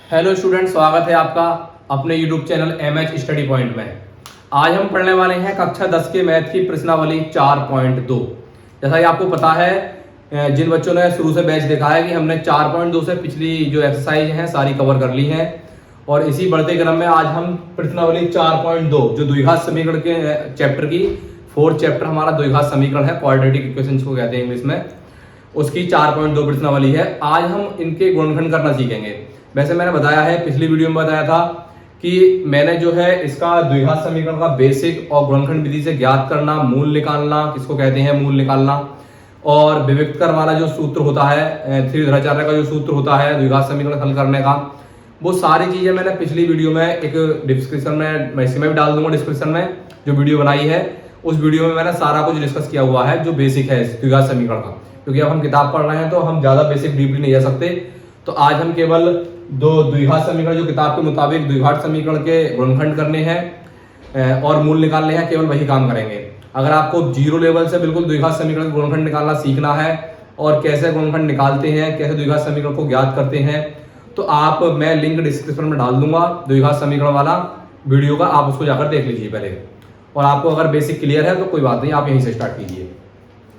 Hello student, स्वागत है आपका अपने YouTube channel MH study point में। आज हम पढ़ने वाले हैं कक्षा 10 के मैथ की प्रश्नावली 4.2। जैसा कि आपको पता है, जिन बच्चों ने शुरू से बैच देखा है कि हमने 4.2 से पिछली जो एक्सरसाइज हैं सारी कवर कर ली हैं, और इसी बढ़ते क्रम में आज हम प्रश्नावली 4.2 जो द्विघात समीकरण के चैप्टर की 4th चैप्टर हमारा द्विघात समीकरण है, क्वाड्रेटिक इक्वेशंस को कहते हैं इंग्लिश में, उसकी 4.2 प्रश्नावली है। आज हम इनके गुणनखंड करना सीखेंगे। वैसे मैंने बताया है, पिछली वीडियो में बताया था कि मैंने जो है इसका द्विघात समीकरण का बेसिक और गुणनखंड विधि से ज्ञात करना, मूल निकालना, किसको कहते हैं मूल निकालना, और विविक्तर वाला जो सूत्र होता है, त्रिधराचार्य का जो सूत्र होता है द्विघात समीकरण हल करने का, वो सारी चीजें मैंने पिछली वीडियो में एक डिस्क्रिप्शन में, मैं इसमें भी डाल दूंगा डिस्क्रिप्शन में, जो वीडियो बनाई है उस वीडियो में मैंने सारा कुछ डिस्कस किया हुआ है जो बेसिक है द्विघात समीकरण का। क्योंकि अब हम किताब पढ़ रहे हैं तो हम ज्यादा बेसिक डीपली नहीं जा सकते, तो आज हम केवल दो द्विघात समीकरण जो किताब के मुताबिक द्विघात समीकरण के गुणनखंड करने हैं और मूल निकालने हैं, केवल वही काम करेंगे। अगर आपको जीरो लेवल से बिल्कुल द्विघात समीकरण का गुणनखंड निकालना सीखना है और कैसे गुणनखंड निकालते हैं, कैसे द्विघात समीकरण को ज्ञात करते हैं, तो मैं लिंक डिस्क्रिप्शन में डाल दूंगा द्विघात समीकरण वाला वीडियो का, आप उसको जाकर देख लीजिए पहले। और आपको अगर बेसिक क्लियर है तो कोई बात नहीं, आप यहीं से स्टार्ट कीजिए।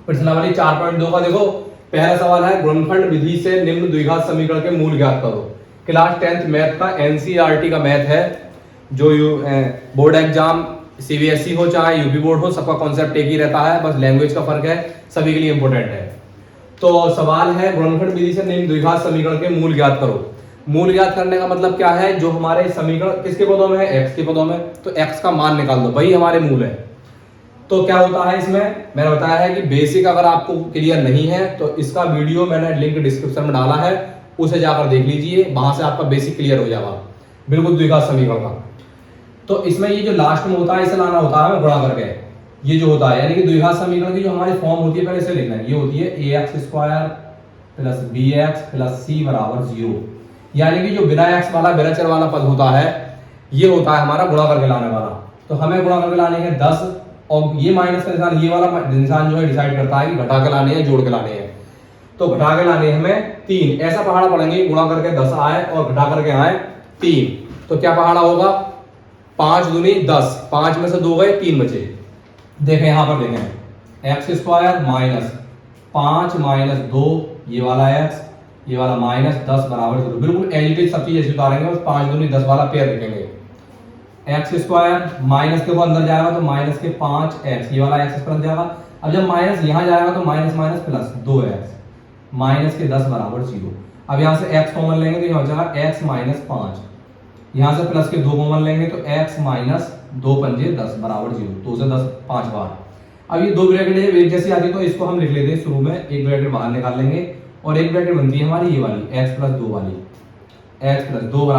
प्रश्नावली 4.2 का देखो, पहला सवाल है गुणनखंड विधि से निम्न द्विघात समीकरण के मूल ज्ञात करो। क्लास 10th मैथ का NCERT का मैथ है, जो बोर्ड एग्जाम CBSE हो चाहे यूपी बोर्ड हो, सबका कॉन्सेप्ट एक ही रहता है, बस लैंग्वेज का फर्क है, सभी के लिए इंपॉर्टेंट है। तो सवाल है गुणनखंड विधि से निम्न द्विघात समीकरण के मूल ज्ञात करो। मूल ज्ञात करने का मतलब क्या है, जो हमारे समीकरण किसके पदों में है, x के पदों में, तो x का मान निकाल दो, वही हमारे मूल है। तो क्या होता है इसमें, मैंने बताया है कि बेसिक अगर आपको क्लियर नहीं है तो इसका वीडियो मैंने लिंक डिस्क्रिप्शन में डाला है, उसे जाकर देख लीजिए, वहां से आपका बेसिक क्लियर हो जाएगा बिल्कुल द्विघात समीकरण का। तो इसमें ये जो लास्ट में होता है इसे लाना होता है गुणा करके, ये जो होता है, यानी कि द्विघात समीकरण की जो हमारी फॉर्म होती है पहले इसे लिखना है, ये होती है ax² + bx + c = 0। यानी कि जो बिना x वाला बिना चर वाला पद होता है, ये होता है हमारा गुणा करके लाने वाला। तो हमें गुणा करके लाने हैं 10, और ये माइनस का निशान, ये वाला निशान जो है डिसाइड करता है कि घटा के लाने हैं जोड़ के लाने हैं। तो घटा के लाने हैं हमें 3, ऐसा पहाड़ा पड़ेंगे, गुणा करके 10 आए और घटा करके आए 3, तो क्या पहाड़ा होगा, 5 दूनी 10, 5 में से 2 गए, 3 बचे। देखें यहाँ पर, देखें x² - 5 - 2, ये वाला x, ये वाला -10 = 0। बिल्कुल एज इट इज सब चीज ऐसे उतारेंगे, बस 5 दूनी 10 वाला पेयर रखेंगे। x² माइनस के को अंदर जाएगा तो माइनस के 5x, ये वाला x पर जाएगा। अब जब माइनस यहां जाएगा तो minus minus plus 2x, minus के 10 = 0। अब यहां से x कॉमन लेंगे तो यहां हो जाएगा x - 5, यहां से प्लस के 2 कॉमन लेंगे तो x - 2 पंजे 10 = 0। 2 से 10 5 बार। अब ये दो ब्रैकेट एक जैसी आती है तो इसको हम लिख लेते हैं शुरू में, एक ब्रैकेट बाहर निकाल लेंगे और एक ब्रैकेट बनती है हमारी ये वाली x + 2 वाली, x + 2 =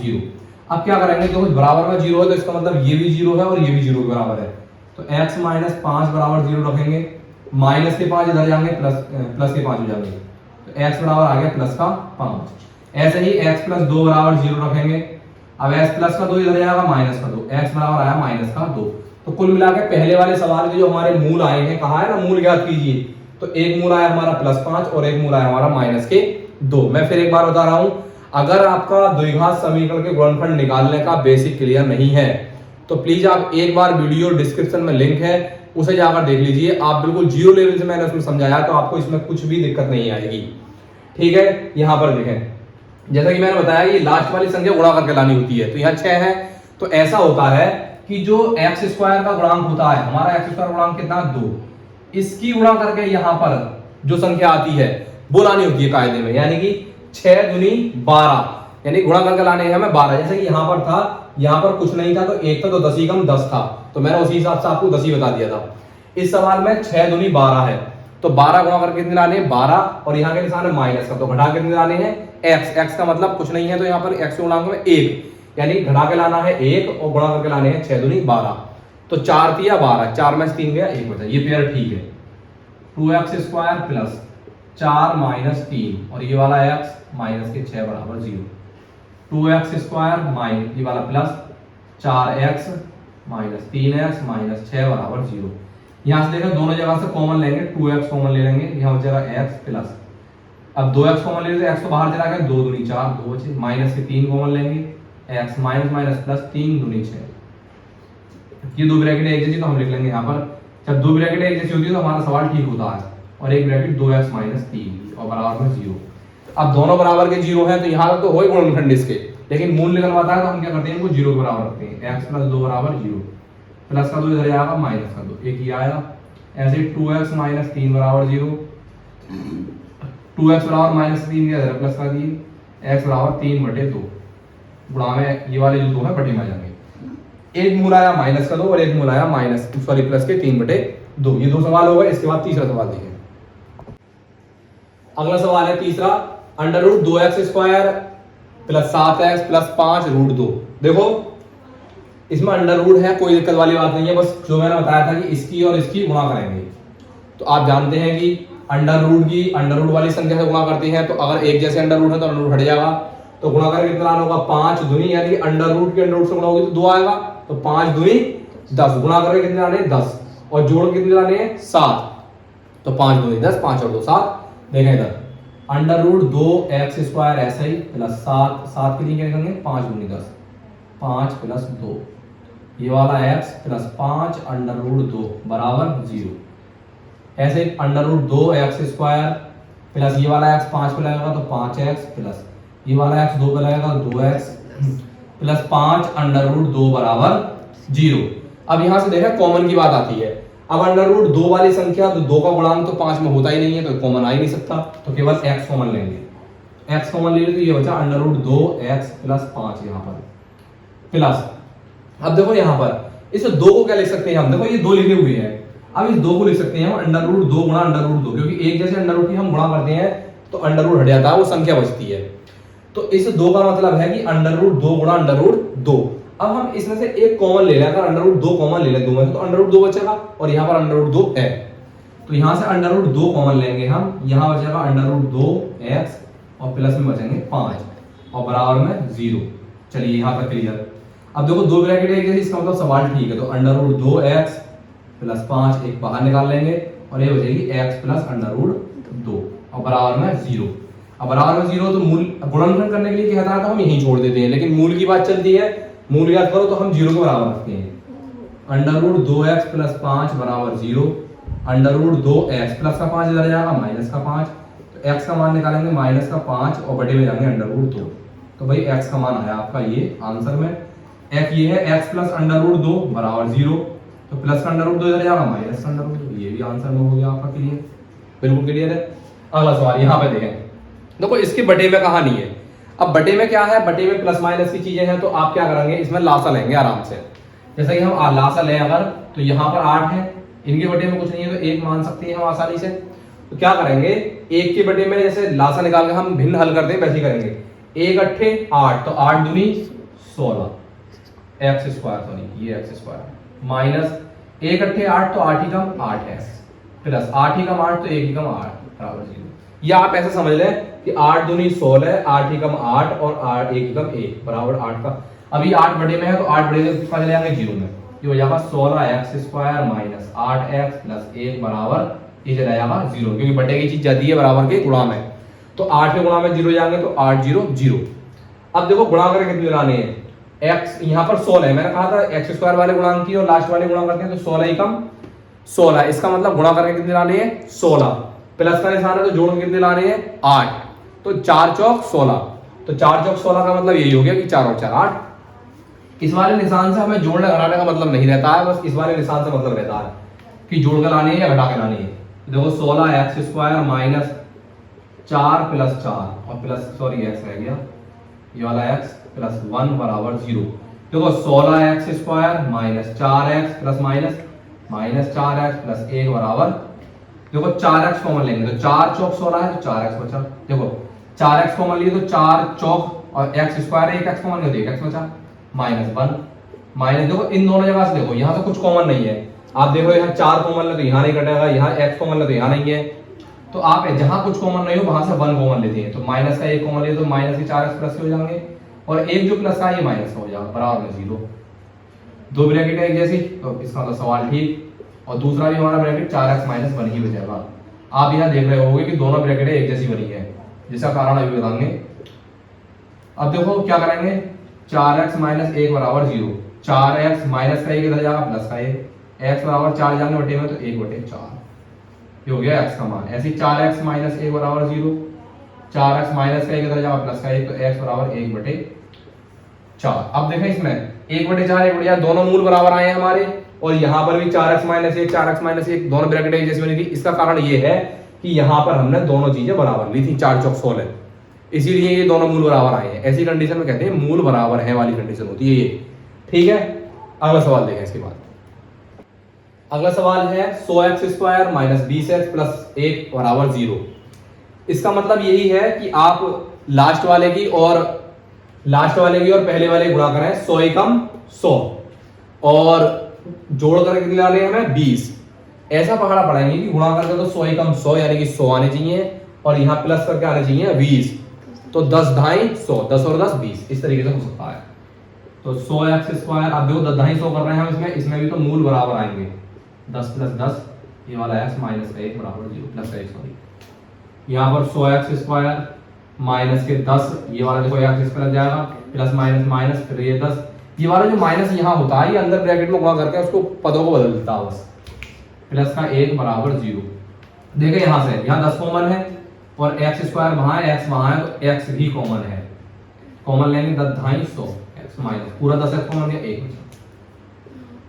0। अब क्या करेंगे, देखो बराबर में 0 है तो इसका मतलब ये भी 0 है और ये भी 0 के बराबर है, तो x - 5 = 0 रखेंगे, माइनस के 5 इधर जाएंगे, प्लस के 5 हो जाएंगे, तो x बराबर आ गया प्लस का 5। ऐसे ही x + 2 = 0 रखेंगे, अब x प्लस का 2 इधर जाएगा, माइनस का 2, x बराबर आया माइनस का 2। तो कुल मिला के पहले वाले सवाल के जो हमारे मूल आए हैं, कहा है ना मूल ज्ञात कीजिए, तो एक मूल आया हमारा +5 और एक मूल आया हमारा -2। मैं फिर एक बार बता रहा हूं, अगर आपका द्विघात समीकरण के गुणनखंड निकालने का बेसिक क्लियर नहीं है तो प्लीज आप एक बार वीडियो डिस्क्रिप्शन में लिंक है, उसे जाकर देख लीजिए। आप बिल्कुल जीरो लेवल से मैंने उसमें समझाया, तो आपको इसमें कुछ भी दिक्कत नहीं आएगी। ठीक है, यहां पर देखें, जैसा कि मैंने बताया ये लास्ट वाली संख्या गुणा करके लानी होती है, तो यहाँ 6 है, तो ऐसा होता है कि जो x² का गुणांक होता है, हमारा x² गुणांक कितना 2, इसकी गुणा करके यहाँ पर जो संख्या आती है वो लानी होती है कायदे में, यानी कि 6 दूनी 12, यानी गुणा करके लाने हैं हमें 12। जैसे कि यहाँ पर था, यहाँ पर कुछ नहीं था तो 1 था, तो 10 ही कम 10 था, तो मैंने उसी हिसाब से आपको 10 ही बता दिया था। इस सवाल में 6 दूनी 12 है, तो 12 गुणा करके कितने लाने हैं 12, और यहाँ के निशान है माइनस का, तो घटा के कितने लाने हैं x का मतलब कुछ नहीं है, तो यहाँ पर x के गुणांक में 1, यानी घटा के लाना है 1 और गुणा करके लाने हैं 6 दूनी 12, तो 4 तिया 12, 4 में से 3 गया 1 बचा, ये पेयर ठीक है। 2x² + 4 - 3 और ये वाला x माइनस के 6 = 0। 2x² ये वाला प्लस 4x - 3x - 6 = 0। यहां से देखो दोनों जगह से कॉमन लेंगे, 2x कॉमन ले लेंगे, यहां हो जाएगा x प्लस अब 2x कॉमन ले लेते, x तो बाहर चला गया, 2 दूनी 4, 2 बचे, माइनस के 3 कॉमन लेंगे, x माइनस माइनस प्लस 3 दूनी 6। ये दो ब्रैकेट एक जैसी तो हम लिख लेंगे यहाँ पर, जब दो ब्रैकेट एक जैसी होती है तो हमारा सवाल ठीक होता है। और एक ब्रैकेट 2x माइनस 3 और बराबर में 0। अब दोनों बराबर के 0 है तो यहाँ तक तो हो ही गुणनखंड इसके, लेकिन मूल निकलवाता है तो हम क्या करते हैं, इनको 0 के बराबर रखते हैं। x प्लस 2 बराबर 0, प्लस का 2 इधर आएगा, माइनस का 2 एक ही आएगा। ऐसे 2x माइनस 3 बराबर 0, 2x बराबर माइनस 3 के इधर प्लस का 3, x बराबर 3/2 गुणा में ये वाले जो 2 है बटे में आ जाएंगे। एक मूल आया माइनस का 2 और एक मूल आया माइनस सॉरी प्लस के 3/2। ये दो सवाल हो गए। इसके बाद तीसरा सवाल देखिए। अगला सवाल है तीसरा, under root 2x square plus 7x plus 5 root 2। देखो इसमें अंडर रूट है, कोई दिक्कत वाली बात नहीं है, बस जो मैंने बताया था कि इसकी और इसकी गुणा करेंगे। तो आप जानते हैं कि अंडर रूट की अंडर रूट वाली संख्या से गुणा करते हैं, तो अगर एक जैसे अंडर रूट है तो अंडर रूट हट जाएगा, तो गुणा करके कितना आना होगा, 5 दूनी, यानी अंडर रूट के अंडर रूट से गुणा होगी तो 2 आएगा, तो 5 दूनी 10, गुणा करके कितने आने 10 और जोड़ कितने लाने हैं 7, तो 5 दूनी 10, 5 और 2 7। देखें इधर अंडर रूट 2x स्क्वायर ऐसा ही प्लस 7 के लिए क्या लिखेंगे, 5 दूनी 10, 5 प्लस 2, ये वाला x प्लस 5 अंडर रूट 2 बराबर 0। ऐसे under root 2x square plus ये वाला x 5 पे लगेगा तो 5x प्लस ये वाला x 2 पे लगेगा तो 2x प्लस 5 अंडर रूट 2 बराबर 0। अब यहां से देखा कॉमन की बात आती है। अब अंडर रूट 2 वाली संख्या तो 2 का गुणांक तो 5 में होता ही नहीं है, तो कॉमन आ ही नहीं सकता, तो केवल x कॉमन लेंगे। x कॉमन ले तो ये बचा अंडर रूट 2x प्लस 5 यहाँ पर प्लस। अब देखो यहाँ पर इस 2 को क्या लिख सकते हैं हम, देखो ये 2 लिखे हुए हैं, अब इस 2 को लिख सकते हैं हम अंडर रूट 2 गुणा अंडर रूट 2, क्योंकि एक जैसे अंडर रूट की हम गुणा करते हैं तो अंडर रूट हट जाता है, वो संख्या बचती है। तो इस 2 का मतलब है कि अंडर रूट 2 गुणा अंडर रूट 2। अब हम इसमें से एक कॉमन ले लें, अगर अंडर रूट 2 कॉमन ले लें 2 में से, तो अंडर रूट 2 बचेगा और यहाँ पर अंडर रूट 2 है, तो यहाँ से अंडर रूट 2 कॉमन लेंगे हम, यहाँ बचेगा अंडर रूट 2x और प्लस में बचेंगे 5 और बराबर में 0। चलिए यहाँ तक क्लियर। अब देखो 2 ब्रैकेट है, इसका मतलब सवाल ठीक है, तो अंडर रूट 2x प्लस 5 एक बाहर निकाल लेंगे और ये बचेगी x प्लस अंडर रूट 2 और बराबर में 0। अब बराबर में 0 तो मूल गुणनखंड करने के लिए क्या था, तो हम यहीं छोड़ देते हैं, लेकिन मूल की बात चलती है, मूल याद करो तो हम 0 के बराबर रखते हैं। अंडर रूट 2x प्लस 5 बराबर 0, अंडर रूट 2x प्लस का 5 इधर जाएगा माइनस का 5, तो x का मान निकालेंगे माइनस का 5 और बटे में जाएंगे अंडर रूट 2, तो भाई x का मान आया आपका ये आंसर में। x ये है x प्लस अंडर रूट 2 बराबर 0, तो प्लस का अंडर रूट 2 इधर जाएगा माइनस का अंडर रूट 2, ये भी आंसर में हो गया आपका क्लियर, बिल्कुल क्लियर है। अगला सवाल यहाँ पे देखें, देखो इसके बटे में कहानी है। अब बटे में क्या है, बटे में प्लस माइनस की चीजें हैं, तो आप क्या करेंगे, इसमें लासा लेंगे आराम से। जैसे कि हम लासा लें अगर, तो यहाँ पर 8 है, इनके बटे में कुछ नहीं है तो 1 मान सकते हैं हम आसानी से। तो क्या करेंगे, 1 के बटे में जैसे लासा निकाल के हम भिन्न हल करते हैं वैसे ही करेंगे। 1 8 8, तो 8 दूनी 16 x स्क्वायर, सॉरी ये x स्क्वायर माइनस 1 8 8, तो 8 ही कम 8x प्लस 8 ही कम 8, तो 1 ही कम 8 बराबर 0। या आप ऐसा समझ लें कि 8 दूनी 16, 8 ही कम 8 और 8 1 ही कम 1 बराबर 8 का। अभी 8 बटे में है तो 8 बटे में चले जाएंगे 0 में, ये हो जाएगा 16x square minus 8x plus 1 बराबर ये चला जाएगा 0, क्योंकि बटे की चीज जाती है बराबर के गुणा में, तो 8 के गुणा में 0 जाएंगे तो 8 0 0। अब देखो गुणा करके कितने लाने हैं, x यहाँ पर 16 है, मैंने कहा था x स्क्वायर वाले गुणांक की और लास्ट वाले गुणा करते हैं तो 16 ही कम 16, इसका मतलब गुणा करके कितने लाने हैं 16, प्लस का निशान है तो जोड़ के कितने लाने हैं 8, तो 4 चौक 16, तो 4 चौक 16 का मतलब यही हो गया कि 4 और 4 8। इस वाले निशान से हमें जोड़ने घटाने का मतलब नहीं रहता है, बस इस वाले निशान से मतलब रहता है कि जोड़ के लाने हैं या घटा के लाने हैं। देखो 16x स्क्वायर माइनस 4 प्लस 4 और प्लस सॉरी x रह गया, ये वाला x प्लस 1 बराबर 0। देखो 16x square minus 4x plus minus minus 4x plus 1 बराबर, देखो 4x कॉमन लेंगे तो 4 चौक 16 है तो 4x बचा। देखो 4x कॉमन लिए तो 4 चौक और x स्क्वायर है, 1x कॉमन लिया तो 1x बचा माइनस 1 माइनस। देखो इन दोनों जगह से देखो यहाँ तो कुछ कॉमन नहीं है, आप देखो यहाँ 4 कॉमन ले तो यहाँ नहीं कटेगा, यहाँ x कॉमन ले तो यहाँ नहीं है, तो आप जहां कुछ कॉमन नहीं हो वहां से 1 कॉमन लेते हैं, तो माइनस का 1 कॉमन लिए तो माइनस के 4x प्लस के हो जाएंगे और एक जो प्लस का ये माइनस का हो जाएगा बराबर में 0। दो ब्रैकेट है एक जैसी, तो इसका मतलब सवाल ठीक, और दूसरा भी हमारा ब्रैकेट 4x माइनस 1 ही बचेगा। आप यहाँ देख रहे होगे कि दोनों ब्रैकेट एक जैसी बनी है, जिसका कारण अभी बताएंगे। अब देखो क्या करेंगे, 4x माइनस 1 बराबर 0। 4x माइनस का 1 इधर जाएगा प्लस का 1, x बराबर 4 जाने बटे में तो 1/4 ये हो गया x का मान। ऐसे 4x माइनस 1 बराबर 0, 4x माइनस का 1 इधर जाएगा प्लस का 1 तो x बराबर 1/4। अब देखें इसमें 1/4 1/4 दोनों मूल बराबर आए हैं हमारे, और यहाँ पर भी 4x माइनस 1 4x माइनस 1 दोनों ब्रैकेट एक जैसी बनी थी। इसका कारण ये है कि यहाँ पर हमने दोनों चीजें बराबर ली थी, 4 चौक 16, इसीलिए ये दोनों मूल बराबर आए हैं। ऐसी कंडीशन में कहते हैं मूल बराबर है वाली कंडीशन होती है ये, ठीक है। अगला सवाल देखें इसके बाद। अगला सवाल है 100x² माइनस 20x प्लस 1 बराबर 0। इसका मतलब यही है कि आप लास्ट वाले की और पहले वाले गुणा करें, 100 एकम 100 और जोड़ कर कितने डाले हमें 20। ऐसा पकड़ा पड़ेंगे कि गुणा करके तो 100 एकम 100 यानी कि 100 आने चाहिए और यहाँ प्लस करके आने चाहिए 20, तो 10 ढाई 100, 10 और 10 20, इस तरीके से हो सकता है। तो 100x², अब देखो 10 ढाई 100 कर रहे हैं हम, इसमें भी तो मूल बराबर आएंगे, 10 प्लस 10 ये वाला x माइनस का 1 बराबर 0 प्लस का 1 सॉरी। यहाँ पर 100x² माइनस के 10 ये वाला देखो x प्लस जाएगा प्लस माइनस माइनस फिर ये 10, ये वाला जो माइनस यहाँ होता है ये अंदर ब्रैकेट में गुणा करके उसको पदों को बदल देता है बस, प्लस का 1 बराबर 0। देखें यहाँ से यहाँ 10 कॉमन है और x² वहां है, x वहां है तो x भी कॉमन है, कॉमन लेंगे 10 ढाई 100 x माइनस पूरा 10x कॉमन गया 1 बचा,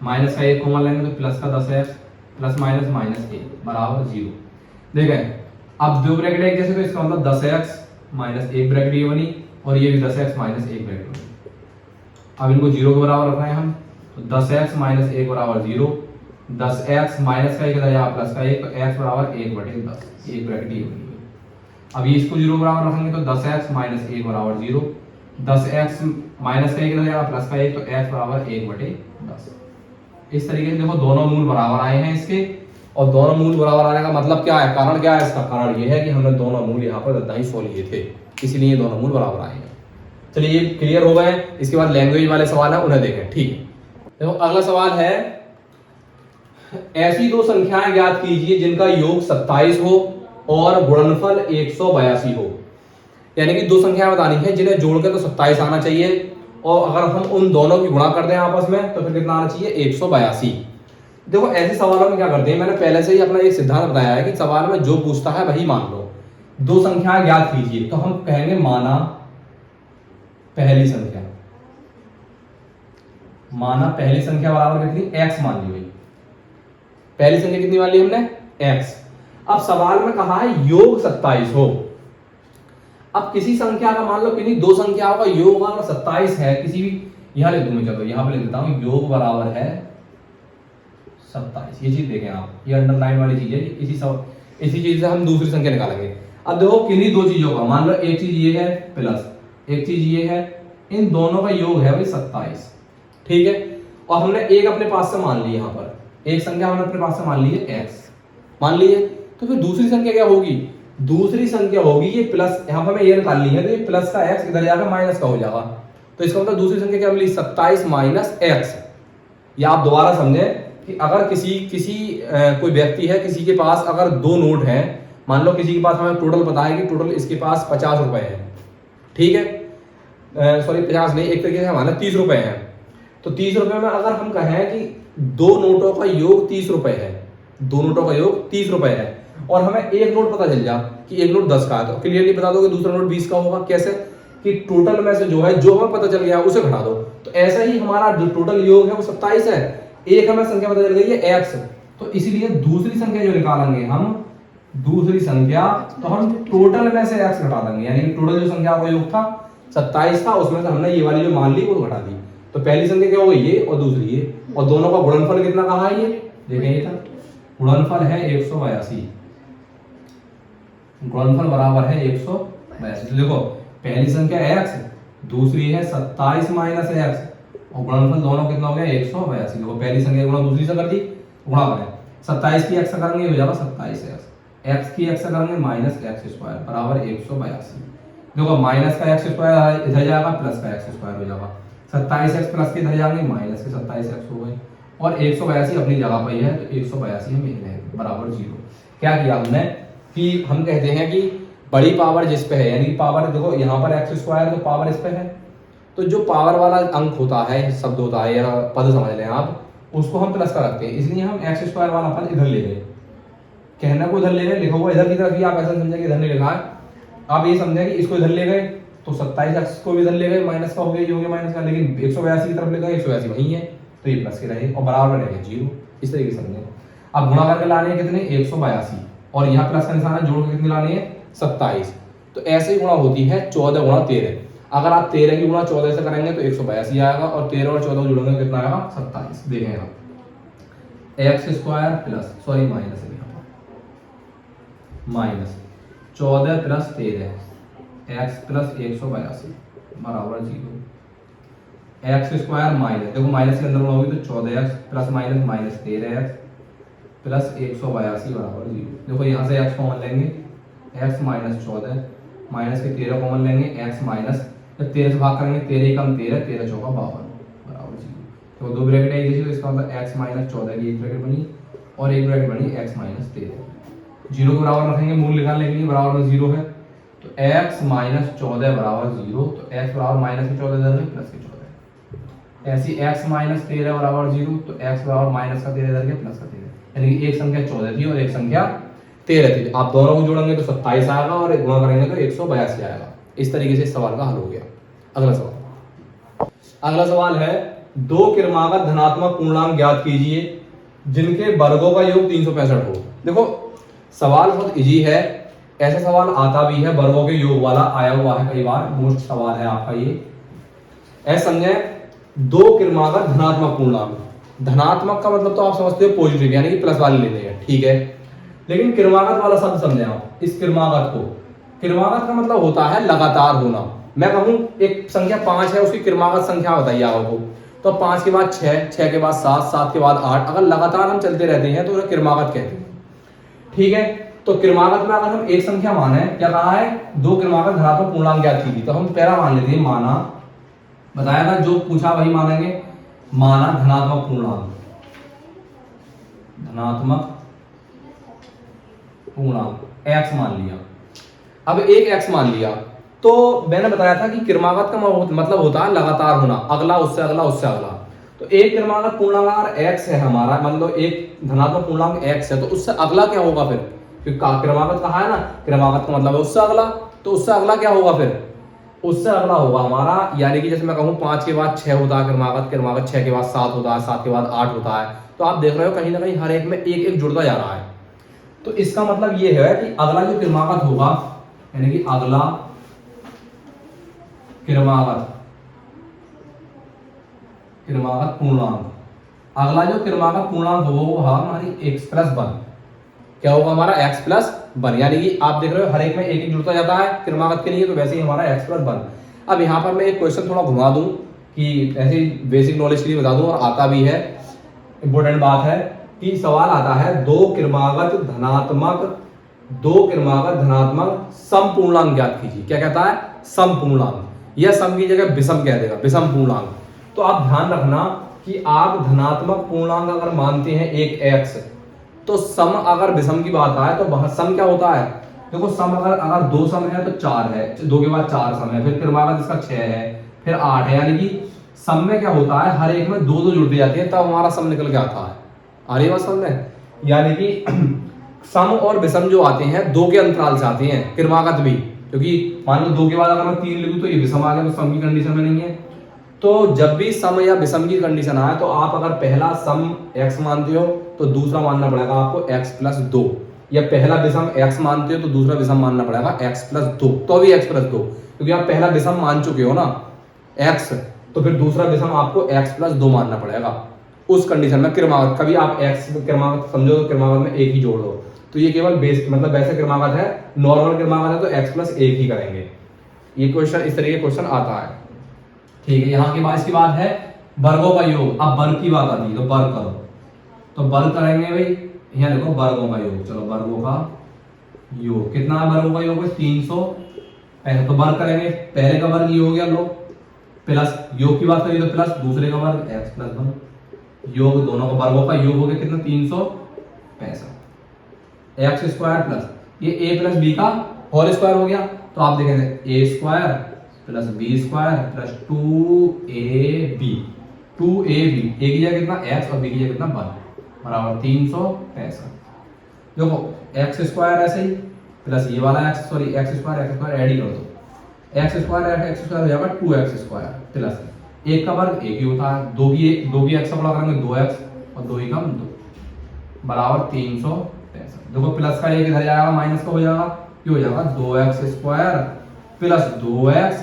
माइनस का 1 कॉमन लेंगे तो प्लस का 10x प्लस माइनस माइनस 1 बराबर 0। देखें अब दो ब्रैकेट एक जैसे तो इसका मतलब 10x माइनस 1 ब्रैकेट ये बनी और ये भी 10x माइनस 1 ब्रैकेट बनी। अब इनको 0 के बराबर रखना है हम, तो 10x माइनस 1 बराबर 0, 10x माइनस का 1 इधर यहाँ प्लस का 1 तो x बराबर 1/10 1 ब्रैकेट ये बनी। अब ये इसको 0 बराबर रखेंगे तो 10x माइनस 1 बराबर 0, 10x माइनस का 1 इधर यहाँ प्लस का 1 तो x बराबर 1/10। इस तरीके से देखो दोनों मूल बराबर आए हैं इसके, और दोनों मूल बराबर आने का मतलब क्या है, कारण क्या है इसका, कारण ये है कि हमने दोनों मूल यहाँ पर 10 लिए थे, इसीलिए दोनों मूल बराबर आए हैं। चलिए ये क्लियर हो गए। इसके बाद लैंग्वेज वाले सवाल है उन्हें देखें, ठीक है। देखो अगला सवाल है, ऐसी दो संख्याएं ज्ञात कीजिए जिनका योग 27 हो और गुणनफल 182 हो। यानी कि दो संख्याएं बतानी है जिन्हें जोड़ के तो 27 आना चाहिए, और अगर हम उन दोनों की गुणा कर दें आपस में तो फिर कितना आना चाहिए 182। देखो ऐसे सवालों में क्या करते हैं, मैंने पहले से ही अपना एक सिद्धांत बताया है कि सवाल में जो पूछता है वही मान लो। दो संख्याएं ज्ञात कीजिए तो हम कहेंगे माना पहली संख्या, माना पहली संख्या बराबर कितनी x मान ली भाई, पहली संख्या कितनी मान ली हमने x। अब सवाल में कहा है योग 27 हो। अब किसी संख्या का मान लो किन्हीं दो संख्याओं का योग अगर 27 है, किसी भी यहां लिख दूं मैं, चलो यहां पे लिख देता हूं योग बराबर है 27। ये चीज देखें आप, ये अंडरलाइन वाली चीज है, इसी चीज से हम दूसरी संख्या निकालेंगे। अब देखो किन्हीं दो चीजों का, मान लो एक चीज ये है प्लस एक चीज ये है, इन दोनों का योग है भाई 27, ठीक है। और हमने एक अपने पास से मान ली, यहाँ पर एक संख्या हमने अपने पास से मान ली है x मान ली है, तो फिर दूसरी संख्या क्या होगी, दूसरी संख्या होगी ये प्लस, यहाँ पर हमें ये निकालनी है तो ये प्लस का x इधर जाकर माइनस का हो जाएगा, तो इसका मतलब दूसरी संख्या क्या मिली 27 माइनस x। या आप दोबारा समझें कि अगर कोई व्यक्ति है, किसी के पास अगर दो नोट हैं, मान लो किसी के पास हमें टोटल पता है कि टोटल इसके पास 50 रुपए है, ठीक है, सॉरी 50 नहीं, एक तरीके से हमारे 30 रुपए हैं। तो 30 रुपए में अगर हम कहें कि दो नोटों का योग 30 रुपए है, दो नोटों का योग 30 रुपए है, और हमें एक नोट पता चल जाए कि एक नोट 10 का है, तो क्लियरली बता दो कि दूसरा नोट 20 का होगा। कैसे कि टोटल में से जो हमें पता चल गया उसे घटा दो। तो ऐसा ही हमारा जो टोटल योग है वो 27 है, एक हमें संख्या पता चल गई है x, तो इसीलिए दूसरी संख्या जो निकालेंगे हम, दूसरी संख्या तो हम टोटल में से x घटा देंगे, यानी कि टोटल जो संख्या का योग था 27 था, उसमें से हमने ये वाली जो मान ली वो घटा दी। तो पहली संख्या क्या हो गई ये और दूसरी ये, और दोनों का गुणनफल कितना कहा है ये देखें, ये था गुणनफल है 182, गुणनफल बराबर है 182। देखो पहली संख्या x, दूसरी है 27 माइनस x, और गुणनफल दोनों कितना हो गया 182। देखो पहली संख्या गुणा दूसरी से कर दी, गुणा करें 27 की x से करेंगे हो जाएगा 27x, x की x से करेंगे माइनस x² बराबर 182। देखो माइनस का x² इधर जाएगा प्लस का x² हो जाएगा, 27x प्लस के इधर जाएंगे माइनस के 27x हो गए, और 182 अपनी जगह पर है तो 182 हम लिख लेंगे बराबर 0। क्या किया हमने कि हम कहते हैं कि बड़ी पावर जिस पे है, यानी कि पावर देखो यहाँ पर एक्स स्क्वायर तो पावर इस पे है, तो जो पावर वाला अंक होता है, शब्द होता है या पद समझ लें आप, उसको हम प्लस का रखते हैं, इसलिए हम एक्स स्क्वायर वाला पद इधर ले गए। कहने को इधर ले गए, लिखा हुआ इधर की तरफ ही, आप ऐसा समझे कि इधर नहीं लिखा है, आप ये समझे कि इसको इधर ले गए तो 27x को भी इधर ले गए, माइनस का हो गया, ये हो गया माइनस का, लेकिन 182 की तरफ ले गए, 182 वहीं है तो ये प्लस के रहे और बराबर रहेगा 0, इस तरीके से समझे। अब गुणा करके लाने हैं कितने, 182, और यहाँ प्लस का निशान है, जोड़ के कितने लाने हैं, 27। तो ऐसे ही गुणा होती है 14 गुणा 13। अगर आप 13 की गुणा 14 से करेंगे तो 182 आएगा, और 13 और 14 जोड़ेंगे तो कितना आएगा, 27। देखें आप, x square plus, sorry minus है यहाँ पर, माइनस 14 प्लस 13 एक्स प्लस 182 बराबर 0। एक्स स्क्वायर माइनस, देखो माइनस के अंदर गुणा होगी तो 14x plus minus minus 13x plus 182 बराबर 0। देखो यहाँ से x कॉमन लेंगे, x माइनस 14 माइनस के 13 कॉमन लेंगे, x माइनस 13 से भाग करेंगे, 13 कम 13, 13 चौका 52 बराबर 0। तो दो ब्रैकेट है जैसे, तो इसका मतलब x माइनस 14 की एक ब्रैकेट बनी और एक ब्रैकेट बनी x माइनस 13। 0 के बराबर रखेंगे, मूल निकालने के लिए, बराबर में 0 है तो x माइनस 14 बराबर 0, तो x बराबर माइनस के 14 इधर प्लस के 14। ऐसी x माइनस 13 बराबर 0, तो x बराबर माइनस का 13 इधर प्लस का 13, यानी कि एक संख्या 14 थी और एक संख्या 13 थी। आप दोनों को जोड़ेंगे तो 27 आएगा और गुणा करेंगे तो 182 आएगा। इस तरीके से इस सवाल का हल हो गया। अगला सवाल, अगला सवाल है, दो क्रमागत धनात्मक पूर्णांक ज्ञात कीजिए जिनके वर्गों का योग 365 हो। देखो सवाल बहुत इजी है, ऐसा सवाल आता भी है वर्गों के योग वाला, आया हुआ है कई बार, मोस्ट सवाल है आपका ये। ऐसा समझे, दो क्रमागत धनात्मक पूर्णांक, धनात्मक का मतलब तो आप समझते हो पॉजिटिव, यानी कि प्लस वाले लेने हैं, ठीक है। लेकिन क्रमागत वाला शब्द समझे आप, इस क्रमागत को, क्रमागत का मतलब होता है लगातार होना। मैं कहूं एक संख्या 5 है, उसकी क्रमागत संख्या बताइए आपको, तो 5 के बाद 6, 6 के बाद 7, 7 के बाद 8, अगर लगातार हम चलते रहते हैं तो उन्हें क्रमागत कहते हैं, ठीक है। तो क्रमागत में अगर हम एक संख्या माने, क्या कहा है, दो क्रमागत धनात्मक पूर्णांक ज्ञात कीजिए, तो हम पहला मान लेते हैं, माना, बताया था जो पूछा वही मानेंगे, माना धनात्मक पूर्णांक, धनात्मक पूर्णांक x मान लिया। अब एक x मान लिया, तो मैंने बताया था कि क्रमागत का मतलब होता है लगातार होना, अगला उससे अगला उससे अगला। तो एक क्रमागत पूर्णांक अगर x है हमारा, मतलब एक धनात्मक पूर्णांक x है, तो उससे अगला क्या होगा फिर, क्योंकि क्रमागत कहा है ना, क्रमागत का मतलब है उससे अगला, तो उससे अगला क्या होगा फिर, उससे अगला होगा हमारा, यानी कि जैसे मैं कहूँ 5 के बाद 6 होता है क्रमागत, क्रमागत 6 के बाद 7 होता है, 7 के बाद 8 होता है। तो आप देख रहे हो कहीं ना कहीं हर एक में एक एक जुड़ता जा रहा है। तो इसका मतलब ये है कि अगला जो क्रमागत होगा, यानी कि अगला क्रमागत, क्रमागत पूर्णांक, अगला जो क्रमागत पूर्णांक होगा वो हमारी x प्लस 1, क्या होगा हमारा x प्लस 1, यानी कि आप देख रहे हो हर एक में एक एक जुड़ता जाता है क्रमागत के लिए, तो वैसे ही हमारा x प्लस 1। अब यहाँ पर मैं एक क्वेश्चन थोड़ा घुमा दूं कि ऐसे बेसिक नॉलेज के लिए बता दूं, और आता भी है, इंपॉर्टेंट बात है कि सवाल आता है दो क्रमागत धनात्मक समपूर्णांक ज्ञात कीजिए। क्या कहता है, समपूर्णांक, या सम की जगह विषम कह देगा, विषम पूर्णांक। तो आप ध्यान रखना कि आप धनात्मक पूर्णांक अगर मानते हैं एक x, तो सम अगर विषम की बात आए तो वहां सम क्या होता है, देखो सम अगर दो सम है तो 4 है, 2 के बाद 4 सम है, फिर क्रमागत इसका 6 है, फिर 8 है, यानी कि सम में क्या होता है हर एक में दो दो जुड़ते जाते हैं, तब हमारा सम निकल के आता है। आ रही बात समझ में, यानी कि सम और विषम जो आते हैं 2 के अंतराल से आते हैं, क्रमागत भी, क्योंकि मान लो 2 के बाद अगर मैं 3 लिखूं तो ये विषम आ गया, तो सम की कंडीशन में नहीं है। तो जब भी सम या विषम की कंडीशन आए तो आप अगर पहला सम x मानते हो तो दूसरा मानना पड़ेगा आपको x प्लस 2, या पहला विषम x मानते हो तो दूसरा विषम मानना पड़ेगा x प्लस 2, तो भी x प्लस 2, क्योंकि आप पहला विषम मान चुके हो ना x, तो फिर दूसरा विषम आपको x प्लस 2 मानना पड़ेगा उस कंडीशन में। क्रमागत कभी आप x क्रमागत समझो तो क्रमागत में एक ही जोड़ दो, तो ये केवल बेस मतलब वैसे क्रमागत है, नॉर्मल क्रमागत है तो x प्लस 1 ही करेंगे। ये क्वेश्चन इस तरीके क्वेश्चन आता है, ठीक है। यहाँ के बाद इसकी बात है वर्गों का योग, अब वर्ग की बात आती है तो वर्ग करो, तो वर्ग करेंगे भाई, यहाँ देखो वर्गों का योग, चलो वर्गों का योग कितना है, वर्गों का योग है 365, तो वर्ग करेंगे, पहले का वर्ग ये हो गया लो, प्लस योग की बात करिए तो प्लस दूसरे का वर्ग x प्लस 1, योग दोनों का वर्गों का योग हो गया कितना 365, x स्क्वायर प्लस ये a प्लस b का होल स्क्वायर हो गया तो आप देखेंगे A square plus B square plus 2ab 2ab, A की जगह कितना x और बी की जगह कितना 1 बराबर 365। देखो एक्स स्क्वायर ऐसे ही प्लस ये वाला एक्स स्क्वायर ऐड ही कर दो, एक्स स्क्वायर हो जाएगा 2x स्क्वायर प्लस एक का वर्ग एक ही होता है, दो की एक्स का बड़ा करेंगे 2x और 2 ही कम 2 बराबर 365। देखो प्लस का एक इधर जाएगा माइनस का हो जाएगा, ये हो जाएगा 2x स्क्वायर प्लस 2x,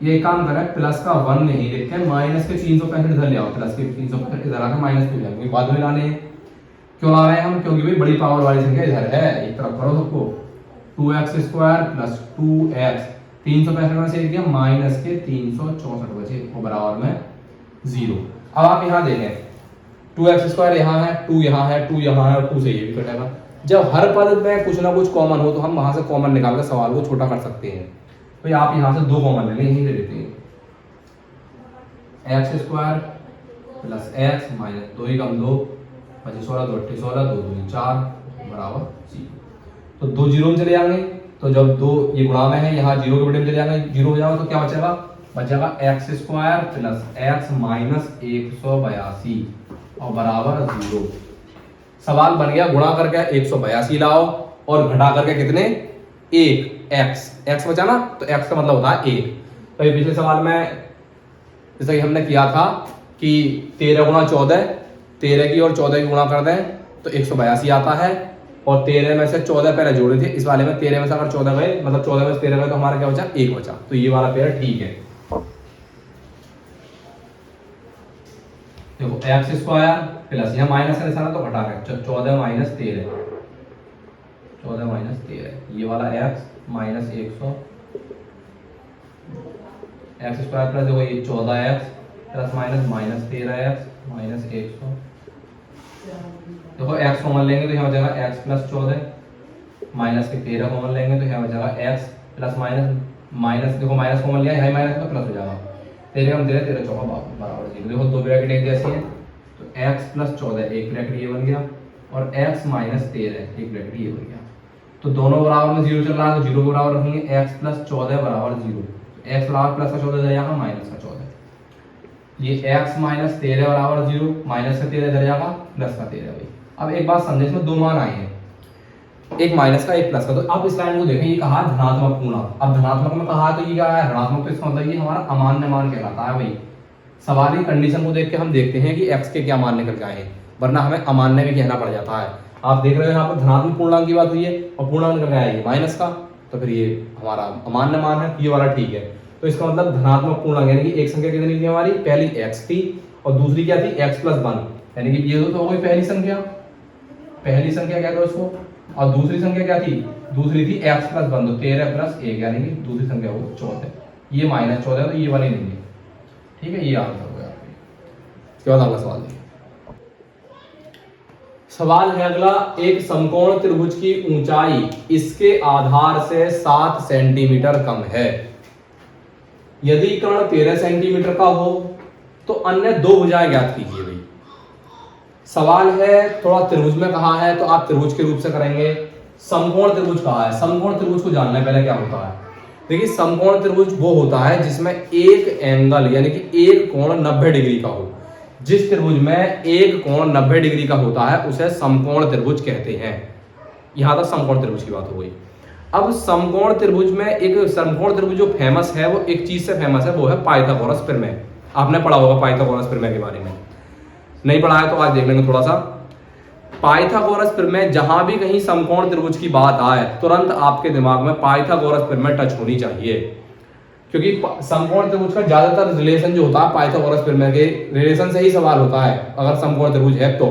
ये काम करें प्लस का 1 नहीं लिख के माइनस के 365 इधर ले आओ, प्लस के 365 इधर आकर माइनस हो जाएगा, बाद में लाने हैं। क्यों ला रहे हैं हम? क्योंकि भाई बड़ी पावर वाली संख्या इधर है, एक तरफ करो सबको 2x स्क्वायर प्लस 2x 365 में से एक दिया माइनस के 364 बचे वो बराबर में 0। अब आप यहाँ देखें 2x स्क्वायर यहाँ है, 2 यहाँ है, 2 यहाँ है और 2 से ये भी कटेगा। जब हर पद में कुछ ना कुछ कॉमन हो तो हम वहां से कॉमन निकाल कर सवाल को छोटा कर सकते हैं। तो आप यहाँ से 2 कॉमन ले लें, यही ले लेते हैं x square plus x minus 2 ही कम 2 बचे 16 2 8 16 2 2 4 बराबर 0। तो 2 जीरो में चले जाएंगे, तो जब 2 ये गुणा में है यहाँ 0 के बटे में चले जाएंगे, 0 हो जाएगा तो क्या बचेगा x square plus x minus 182 और बराबर 0। सवाल बन गया गुणा करके 182 लाओ और घटा करके कितने 1 x बचा ना, तो x का मतलब होता है 1। तो ये पिछले सवाल में जैसा कि हमने किया था कि 13 गुणा 14, 13 की और 14 की गुणा कर दें तो 182 आता है, और 13 में से 14 पहले जोड़े थे, इस वाले में 13 में से अगर 14 गए मतलब 14 में से 13 गए तो हमारा क्या बचा 1 बचा, तो ये वाला पेयर ठीक है। देखो x स्क्वायर प्लस यहाँ माइनस का निशान तो घटा के 14 माइनस 13 ये वाला x minus 100 x square plus देखो ये 14x plus minus 13x minus 100। देखो x कॉमन लेंगे तो यहाँ हो जाएगा x प्लस 14 माइनस के 13 कॉमन लेंगे तो यहाँ हो जाएगा x प्लस माइनस देखो माइनस कॉमन लिया यहाँ माइनस का प्लस हो जाएगा 13 हम 13 चौका बराबर 0। देखो दो ब्रैकेट एक जैसी है तो x प्लस 14 एक ब्रैकेट ये बन गया और x माइनस 13 एक ब्रैकेट ये बन गया, तो दोनों बराबर में 0 चल रहा है तो 0 के बराबर रखेंगे x प्लस 14 बराबर 0, x बराबर प्लस का 14 जाएगा माइनस का 14, ये x माइनस 13 बराबर 0 माइनस का 13 जाएगा प्लस का 13 भाई। अब एक बात समझे, इसमें दो मान आए हैं, एक माइनस का एक प्लस का, तो आप इस लाइन को देखें ये कहा धनात्मक पूर्णांक, अब धनात्मक में कहा तो ये क्या है ऋणात्मक, तो इसका मतलब ये हमारा अमान्य मान कहलाता है भाई। सवाल की कंडीशन को देख के हम देखते हैं कि x के क्या मान निकल के आए हैं, वरना हमें अमान्य भी कहना पड़ जाता है। आप देख रहे हो यहाँ पर धनात्मक पूर्णांक की बात हुई है और पूर्णांक निकल के आया ये माइनस का, तो फिर ये हमारा अमान्य मान है, ये वाला ठीक है। तो इसका मतलब धनात्मक पूर्णांक यानी कि एक संख्या कितनी थी हमारी, पहली x थी और दूसरी क्या थी x प्लस 1, यानी कि ये तो हो गई पहली संख्या क्या था उसको, और दूसरी संख्या क्या थी, दूसरी थी x प्लस 1, तो 13 प्लस 1 यानी कि दूसरी संख्या वो 14, ये माइनस 14 तो ये वाली नहीं है, ठीक है। ये आंसर हो गया। इसके बाद अगला सवाल देखिए। सवाल है अगला, एक समकोण त्रिभुज की ऊंचाई इसके आधार से 7 सेंटीमीटर कम है, यदि कर्ण 13 सेंटीमीटर का हो तो अन्य दो भुजाएं ज्ञात कीजिए भाई। सवाल है थोड़ा त्रिभुज में कहा है तो आप त्रिभुज के रूप से करेंगे, समकोण त्रिभुज कहा है। समकोण त्रिभुज को जानना है पहले क्या होता है। देखिए समकोण त्रिभुज वो होता है जिसमें एक एंगल यानी कि एक कोण 90 डिग्री का हो। जिस त्रिभुज में एक कोण 90 डिग्री का होता है उसे समकोण त्रिभुज कहते हैं। यहां तक समकोण त्रिभुज की बात हो गई। अब समकोण त्रिभुज में एक समकोण त्रिभुज जो फेमस है वो एक चीज से फेमस है, वो है पाइथागोरस प्रमेय। आपने पढ़ा होगा पाइथागोरस प्रमेय के बारे में, नहीं पढ़ा है तो आज देख लेंगे थोड़ा सा। पाइथागोरस प्रमेय, जहां भी कहीं समकोण त्रिभुज की बात आए तुरंत आपके दिमाग में पाइथागोरस प्रमेय टच होनी चाहिए, क्योंकि समकोण त्रिभुज का ज्यादातर रिलेशन जो होता है पाइथागोरस प्रमेय के रिलेशन से ही सवाल होता है अगर समकोण त्रिभुज है तो।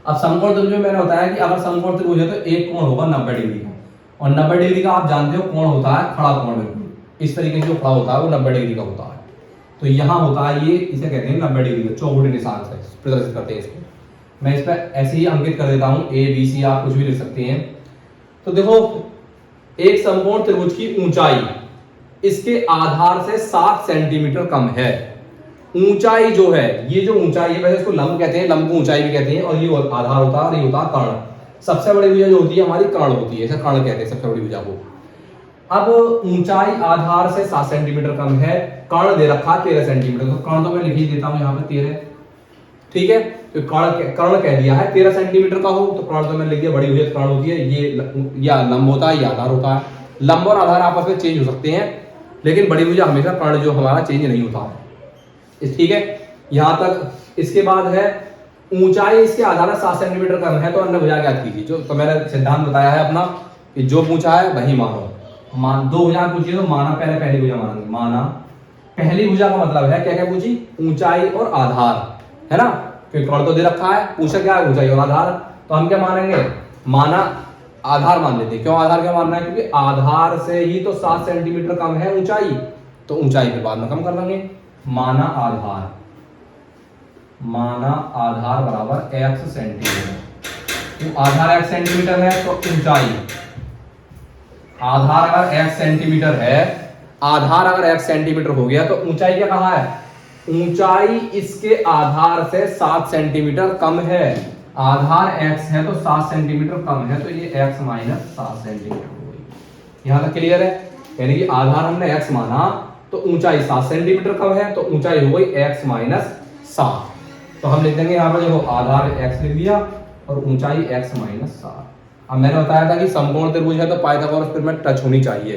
अब समकोण त्रिभुज में मैंने बताया कि अगर समकोण त्रिभुज है तो एक कोण होगा 90 डिग्री का, और 90 डिग्री का आप जानते हो कोण होता है खड़ा कोण, बिल्कुल इस तरीके से जो खड़ा होता है वो 90 डिग्री का होता है। तो यहाँ होता है ये, इसे कहते हैं 90 डिग्री का, चौगुटे निशान से प्रदर्शित करते हैं इसको। मैं इस पर ऐसे ही अंकित कर देता हूं, ए बी सी आप कुछ भी लिख सकते हैं। तो देखो एक समकोण त्रिभुज की ऊंचाई इसके आधार से 7 सेंटीमीटर कम है। ऊंचाई जो है, ये जो ऊंचाई है वैसे इसको लंब कहते हैं, लंब को ऊंचाई भी कहते हैं, और ये आधार होता है और ये होता है कर्ण। सबसे बड़ी भुजा जो होती है हमारी कर्ण होती है, ऐसा कर्ण कहते हैं सबसे बड़ी भुजा को। अब ऊंचाई आधार से 7 सेंटीमीटर कम है, कर्ण दे रखा 13 सेंटीमीटर, तो कर्ण तो मैं लिख ही देता हूं यहाँ पे 13, ठीक है। तो कर्ण कह दिया है 13 सेंटीमीटर का हो, तो कर्ण तो मैंने लिख दिया, बड़ी भुजा कर्ण होती है, ये या लंब होता है या आधार होता है। लंब और आधार आपस में चेंज हो सकते हैं, लेकिन बड़ी भुजा हमेशा कर्ण जो हमारा चेंज नहीं होता है, ठीक है। यहां तक। इसके बाद है ऊंचाई इसके आधार से 7 सेंटीमीटर कम है, तो अन्य भुजा ज्ञात कीजिए। जो तो मैंने सिद्धांत बताया है अपना कि जो पूछा है वही मानो। दो भुजा पूछिए तो माना पहली भुजा मानेंगे, माना पहली भुजा का मतलब है क्या क्या पूछी, ऊंचाई और आधार, है ना, क्योंकि कर्ण तो दे रखा है, पूछा क्या है ऊंचाई और आधार, तो हम क्या मानेंगे, माना आधार मान लेते हैं। क्यों आधार क्या मानना है, क्योंकि आधार से ही तो 7 सेंटीमीटर कम है ऊंचाई, तो ऊंचाई के बाद में कम कर लेंगे। माना आधार, माना आधार बराबर x सेंटीमीटर, तो आधार x सेंटीमीटर है तो ऊंचाई, आधार अगर x सेंटीमीटर है, आधार अगर x सेंटीमीटर हो गया तो ऊंचाई क्या कहा है, ऊंचाई इसके आधार से 7 सेंटीमीटर कम है। आधार x है तो 7 सेंटीमीटर कम है, तो ये x माइनस 7 सेंटीमीटर हो गई। यहां तक क्लियर है, यानी कि आधार हमने x माना तो ऊंचाई 7 सेंटीमीटर कम है, तो ऊंचाई हो गई x माइनस 7। तो हम लिख देंगे यहाँ पर देखो आधार x लिख दिया और ऊंचाई x माइनस 7। अब मैंने बताया था कि समकोण त्रिभुज है तो पाइथागोरस प्रमेय में टच होनी चाहिए।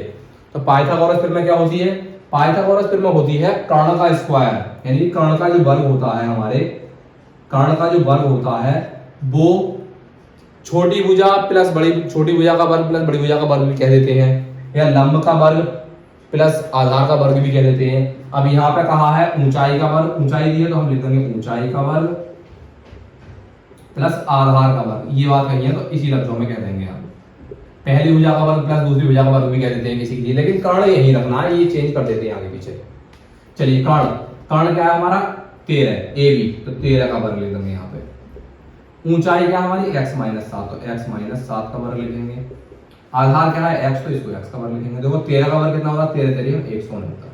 तो पाइथागोरस प्रमेय क्या होती है, पाइथागोरस प्रमेय होती है कर्ण का स्क्वायर, यानी कर्ण का जो वर्ग होता है, हमारे कर्ण का जो वर्ग होता है वो छोटी भुजा प्लस बड़ी, छोटी भुजा का वर्ग प्लस बड़ी भुजा का वर्ग भी कह देते हैं, या लंब का वर्ग प्लस आधार का वर्ग भी कह देते हैं। अब यहाँ पे कहा है ऊंचाई का वर्ग, ऊंचाई दी है तो हम लिख देंगे ऊंचाई का वर्ग प्लस आधार का वर्ग, ये बात कही है तो इसी लफ्जों में कह देंगे हम। पहली भुजा का वर्ग प्लस दूसरी भुजा का वर्ग भी कह देते हैं किसी के लिए, लेकिन कर्ण यही रखना है, ये चेंज कर देते हैं आगे पीछे। चलिए कर्ण, कर्ण क्या है हमारा 13, ए बी, तो 13 का वर्ग लिख देंगे यहाँ पे। ऊंचाई क्या हमारी x माइनस 7, तो x माइनस 7 का वर्ग लिखेंगे। आधार क्या है x, तो इसको x का वर्ग लिखेंगे। देखो 13 का वर्ग कितना होगा, 13 तेरह 169।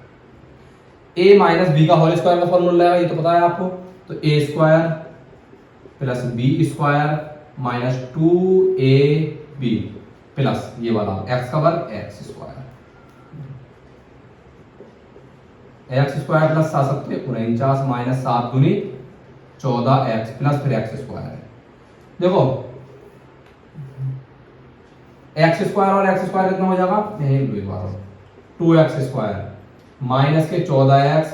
a माइनस बी का होल स्क्वायर का फॉर्मूला है, ये तो पता है आपको, तो a square plus B square minus 2ab plus ये वाला x का वर्ग x square, x square plus 7 49 minus 7 दूनी 14x प्लस फिर x स्क्वायर है। देखो x स्क्वायर और x स्क्वायर कितना हो जाएगा, यही 2x स्क्वायर माइनस के 14x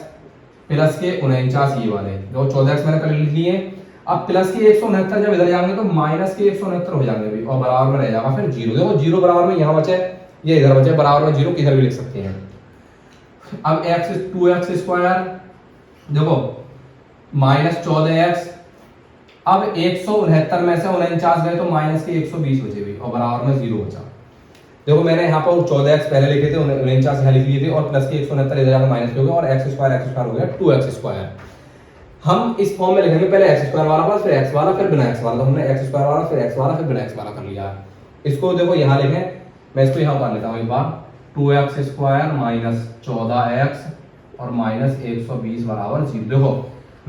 प्लस के 49 ये वाले, जो 14x मैंने पहले लिख लिए। अब प्लस के 169 जब इधर जाएंगे तो माइनस के 169 हो जाएंगे भी, और बराबर में रह जाएगा फिर 0। देखो 0 बराबर में यहाँ बचे, ये इधर बचे, बराबर में 0 किधर भी लिख सकते हैं। अब x 2x स्क्वायर, देखो माइनस 14x, अब 169 में से 49 गए तो माइनस के 120 बचे भी, और बराबर में 0 बचा। देखो मैंने यहाँ पर 14x पहले लिखे थे, 49 यहाँ लिख लिए थे, और प्लस के 169 इधर जाकर माइनस हो गया, और x स्क्वायर हो गया 2x स्क्वायर। हम इस फॉर्म में लिखेंगे, पहले x स्क्वायर वाला फिर x वाला फिर बिना x वाला, तो हमने x स्क्वायर वाला फिर x वाला फिर बिना x वाला कर लिया। इसको देखो यहाँ लिखें, मैं इसको यहाँ कर लेता हूँ एक बार, 2x स्क्वायर माइनस 14x और माइनस 120 बराबर 0। देखो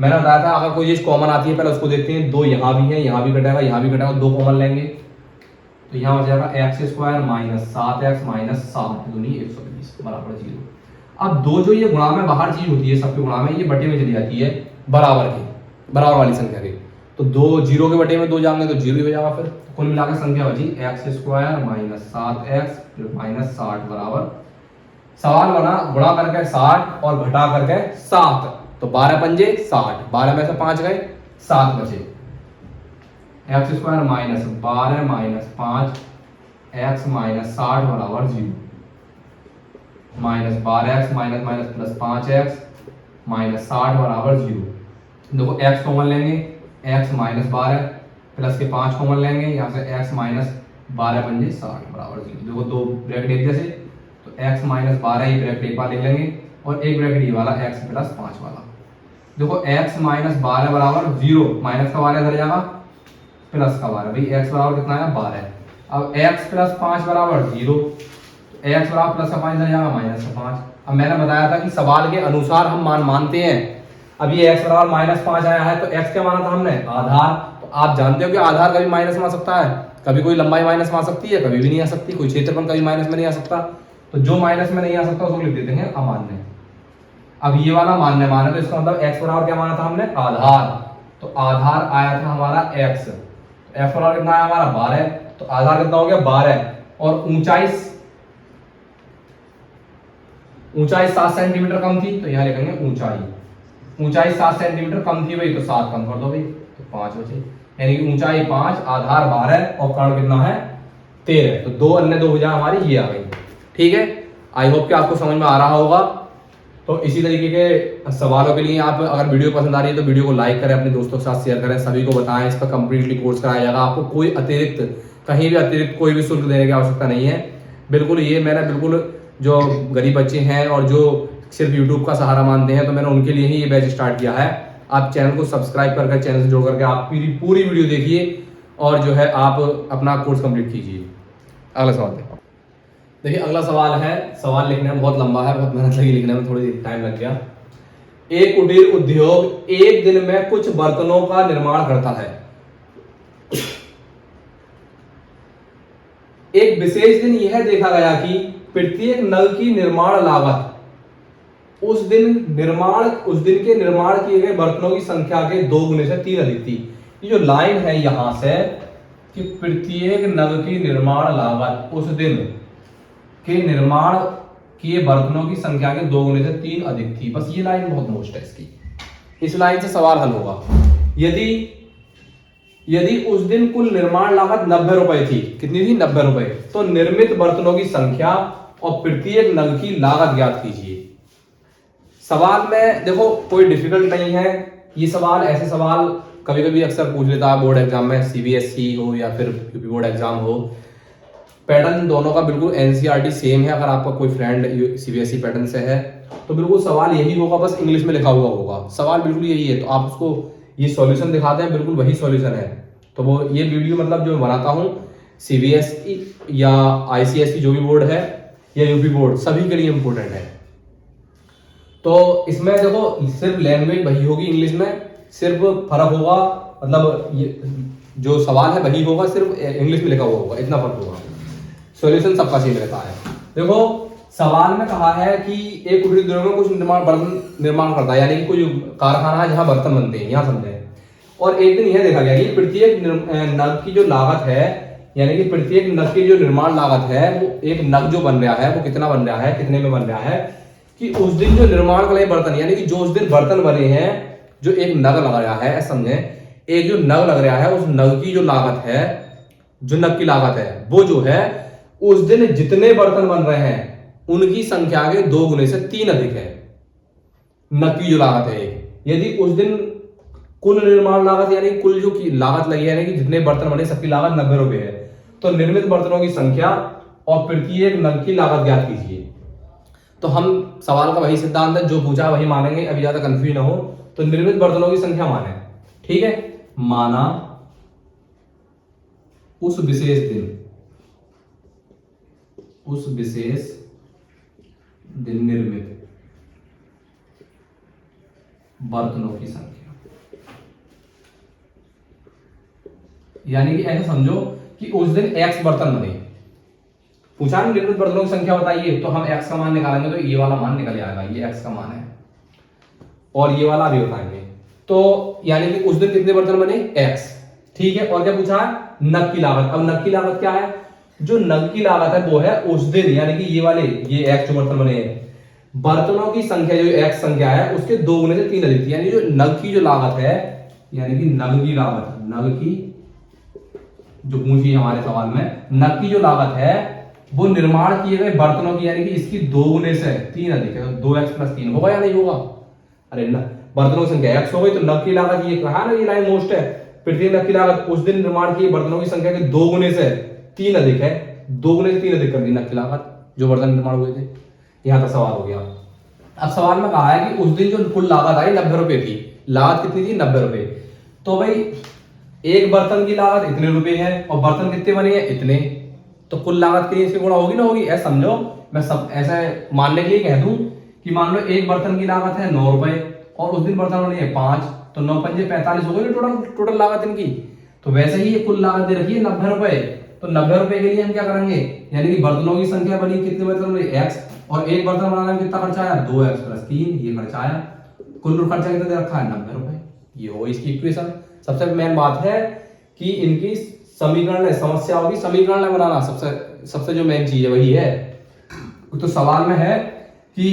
मैंने बताया था अगर कोई चीज कॉमन आती है पहले उसको देखते हैं, दो यहाँ भी है, यहाँ भी कटेगा, यहाँ भी कटेगा, दो कॉमन लेंगे तो यहाँ हो जाएगा x square minus 7x minus 7 दूनी 120 बराबर 0। अब दो जो ये गुणा में बाहर चीज होती है, सबके गुणा में ये बटे में चली जाती है बराबर की, बराबर वाली संख्या की, तो दो 0 के बटे में 2 जाएंगे तो 0 हो जाएगा। फिर कुल मिलाकर संख्या बची x square minus 7x minus 60 बराबर, सवाल बना गुणा करके 60 और घटा करके 7, तो 12 पंजे 60, 12 में से 5 गए 7 बचे, x square minus 12 minus 5 x minus 60 बराबर 0, minus 12x minus minus plus 5x minus 60 बराबर 0। देखो x कॉमन लेंगे, x माइनस 12 प्लस के 5 कॉमन लेंगे, यहाँ से x माइनस 12 पंजे 60 बराबर 0। देखो दो ब्रैकेट एक जैसे, तो x माइनस 12 ये ब्रैकेट एक बार लिख लेंगे, और एक ब्रैकेट ये वाला x प्लस 5 वाला। देखो x माइनस 12 बराबर 0, माइनस का 12 इधर जाएगा प्लस का 12, भाई x बराबर कितना है 12। अब x प्लस 5 बराबर 0, x बराबर प्लस का 5 इधर जाएगा माइनस का 5। अब मैंने बताया था कि सवाल के अनुसार हम मान मानते हैं। अब ये x बराबर माइनस 5 आया है तो x क्या माना था हमने, आधार, तो आप जानते हो कि आधार कभी माइनस में आ सकता है, कभी कोई लंबाई माइनस में आ सकती है, कभी भी नहीं आ सकती, कोई क्षेत्रफल कभी माइनस में नहीं आ सकता। तो जो माइनस में नहीं आ सकता उसको लिख देते हैं अमान्य। अब ये वाला मान्य माना तो इसका मतलब x बराबर क्या माना था हमने, आधार। तो आधार आया था हमारा x, x बराबर कितना आया हमारा 12, तो आधार कितना हो गया 12। और ऊंचाई 7 सेंटीमीटर कम थी, तो यहाँ लिखेंगे ऊंचाई 7 सेंटीमीटर कम थी भाई, तो 7 कम कर दो भाई, तो 5 बचे। यानी कि ऊंचाई 5, आधार 12 और कर्ण कितना है 13। तो दो अन्य दो भुजा हमारी ये आ गई। ठीक है, आई होप कि आपको समझ में आ रहा होगा। तो इसी तरीके के सवालों के लिए आप अगर वीडियो पसंद आ रही है तो वीडियो को लाइक करें, अपने दोस्तों के साथ शेयर करें, सभी को बताएं। इस पर कंप्लीटली कोर्स कराया जाएगा, आपको कोई अतिरिक्त कहीं भी अतिरिक्त कोई भी शुल्क देने की आवश्यकता नहीं है। बिल्कुल ये मैंने बिल्कुल जो गरीब बच्चे हैं और जो सिर्फ यूट्यूब का सहारा मानते हैं, तो मैंने उनके लिए ही ये बैच स्टार्ट किया है। आप चैनल को सब्सक्राइब करके चैनल से जोड़ करके आप पूरी वीडियो देखिए और जो है आप अपना कोर्स कंप्लीट कीजिए। अगला सवाल देखिए, अगला सवाल है, सवाल लिखने में बहुत लंबा है, बहुत मेहनत लगी लिखने में, थोड़ी टाइम लग गया। एक कुटीर उद्योग एक दिन में कुछ बर्तनों का निर्माण करता है। एक विशेष दिन यह देखा गया कि प्रत्येक नल की निर्माण लागत उस दिन के निर्माण किए गए बर्तनों की संख्या के 2 गुने से 3 अधिक थी। ये जो लाइन है यहां से कि प्रत्येक नल की निर्माण लागत उस दिन के निर्माण किए बर्तनों की संख्या के 2 गुने से 3 अधिक थी। बस ये लाइन बहुत मोस्ट है इसकी, इस लाइन से सवाल हल होगा। यदि उस दिन कुल निर्माण लागत 90 रुपए थी, कितनी थी 90 रुपए, तो निर्मित बर्तनों की संख्या और प्रत्येक नल की लागत ज्ञात कीजिए। सवाल में देखो कोई डिफिकल्ट नहीं है, ये सवाल ऐसे सवाल कभी कभी अक्सर पूछ लेता है बोर्ड एग्जाम में, सीबीएसई हो या फिर यूपी बोर्ड एग्जाम हो। पैटर्न दोनों का बिल्कुल एनसीईआरटी सेम है। अगर आपका कोई फ्रेंड सीबीएसई पैटर्न से है तो बिल्कुल सवाल यही होगा, बस इंग्लिश में लिखा हुआ होगा, सवाल बिल्कुल यही है। तो आप उसको ये सॉल्यूशन दिखाते हैं, बिल्कुल वही सॉल्यूशन है। तो वो ये वीडियो मतलब जो बनाता हूँ सीबीएसई या आईसीएसई जो भी बोर्ड है या यूपी बोर्ड, सभी के लिए इंपॉर्टेंट है। तो इसमें देखो सिर्फ लैंग्वेज वही होगी, इंग्लिश में सिर्फ फर्क होगा, मतलब ये जो सवाल है वही होगा, सिर्फ इंग्लिश में लिखा हुआ होगा, इतना फर्क होगा। सॉल्यूशन सबका सेम रहता है। देखो सवाल में कहा है कि एक कुटीर उद्योग में कुछ बर्तन निर्माण करता है, यानी कि कोई कारखाना है जहां बर्तन बनते हैं, यहां समझे। और एक दिन यह देखा गया कि प्रत्येक नग की जो लागत है, यानी कि प्रत्येक नग की जो निर्माण लागत है, वो एक नग जो बन रहा है वो कितना बन रहा है, कितने में बन रहा है, कि उस दिन जो निर्माण करे बर्तन, यानी कि जो उस दिन बर्तन बने हैं, जो एक नग लग रहा है, समझे, एक जो नग लग रहा है उस नग की जो लागत है, जो नग की लागत है, वो जो है उस दिन जितने बर्तन बन रहे हैं उनकी संख्या के 2 गुने से 3 अधिक है। नग की जो लागत है, यदि उस दिन कुल निर्माण लागत यानी कुल जो की लागत लगी है, यानी कि जितने बर्तन बने सबकी लागत 90 रुपए है, तो निर्मित बर्तनों की संख्या और प्रत्येक नग की लागत ज्ञात कीजिए। तो हम सवाल का वही सिद्धांत है, जो पूछा वही मानेंगे, अभी ज्यादा कंफ्यूज ना हो। तो निर्मित बर्तनों की संख्या माने, ठीक है, माना उस विशेष दिन निर्मित बर्तनों की संख्या, यानी कि ऐसा समझो कि उस दिन x बर्तन बने, पूछा नहीं निर्मित बर्तनों की संख्या बताइए, तो हम x का मान निकालेंगे तो ये वाला मान निकल आएगा, ये x का मान है, और ये वाला भी बताएंगे। तो यानी कि उस दिन कितने बर्तन बने x, ठीक है। और क्या पूछा है, नग की लागत। अब नग की लागत क्या है, जो नग की लागत है वो है उस दिन, यानी कि ये वाले ये x जो बर्तन बने हैं, बर्तनों की संख्या जो x संख्या है उसके 2 गुने से 3 अधिक थी। यानी जो नग की जो लागत है, यानी कि नग की लागत, नग की जो पूछी है हमारे सवाल में, नग की जो लागत है वो निर्माण किए गए बर्तनों की, यानी कि इसकी 2 गुने से 3 अधिक है, तो 2x + 3 होगा या नहीं होगा। अरे न बर्तनों की संख्या x हो गई, तो नग की लागत ये कहा ना, ये लाइन मोस्ट है, प्रत्येक नग की लागत उस दिन निर्माण किए बर्तनों की संख्या के 2 गुने से 3 अधिक है, 2 गुने से 3 अधिक कर दी नग की लागत जो बर्तन निर्माण हुए थे। यहां तक सवाल हो गया। अब सवाल में कहा है कि उस दिन जो कुल लागत आई 90 रुपए थी, लागत कितनी थी 90 रुपए, तो भाई एक बर्तन की लागत इतने रुपए है और बर्तन कितने बने हैं इतने, तो कुल लागत के लिए इसकी गुणा होगी ना होगी। ऐसा समझो, मैं सब ऐसे मानने के लिए कह दूं कि मान लो एक बर्तन की लागत है 9 रुपए और उस दिन बर्तन बने हैं 5, तो 9 × 5 = 45 हो गई ना टोटल लागत इनकी। तो वैसे ही ये कुल लागत दे रखी है 90 रुपए, तो 90 रुपए के लिए हम क्या करेंगे, यानी कि बर्तनों की संख्या बनी कितने बर्तन में x, और एक बर्तन बनाने में कितना खर्चा आया 2x + 3, ये खर्चा आया। कुल खर्चा कितना दे रखा है 90 रुपए। ये हो इसकी इक्वेशन। सबसे मेन बात है कि इनकी समीकरण समस्याओं की समीकरण बनाना सबसे जो मेन चीज है वही है। तो सवाल में है कि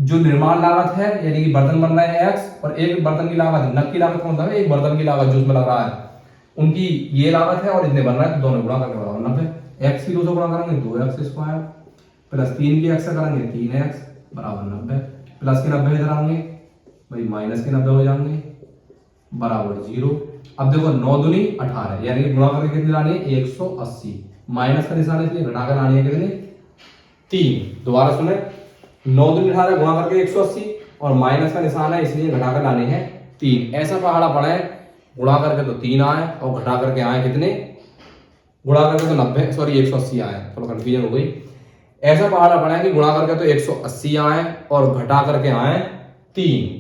जो निर्माण लागत है यानी कि बर्तन बन रहे हैं x, और एक बर्तन की लागत, नग की लागत कौन सा है, एक बर्तन की लागत जो उसमें लग रहा है उनकी ये लागत है, और इतने बन रहा है तो दोनों गुणा करके बराबर 90। x की 2 से गुणा करेंगे 2x² प्लस 3 की x से करेंगे 3x बराबर 90, प्लस के 90 इधर आएंगे भाई माइनस के 90 हो जाएंगे बराबर 0। अब देखो 9 दूनी 18 यानी कि गुणा करके कितनी लानी है 180, माइनस का निशान इसलिए घटाकर लानी है कितनी 3। दोबारा सुने, 9 दूनी 18 गुणा करके 180 और माइनस का निशान है इसलिए घटाकर लाने हैं 3। ऐसा पहाड़ा पड़ा है, गुणा करके तो 3 आए और घटा करके आए कितने, गुणा करके तो 90 सॉरी 180 आए, थोड़ा कंफ्यूजन हो गई। ऐसा पहाड़ा पड़ा है कि गुणा करके तो 180 आए और घटा करके आए 3।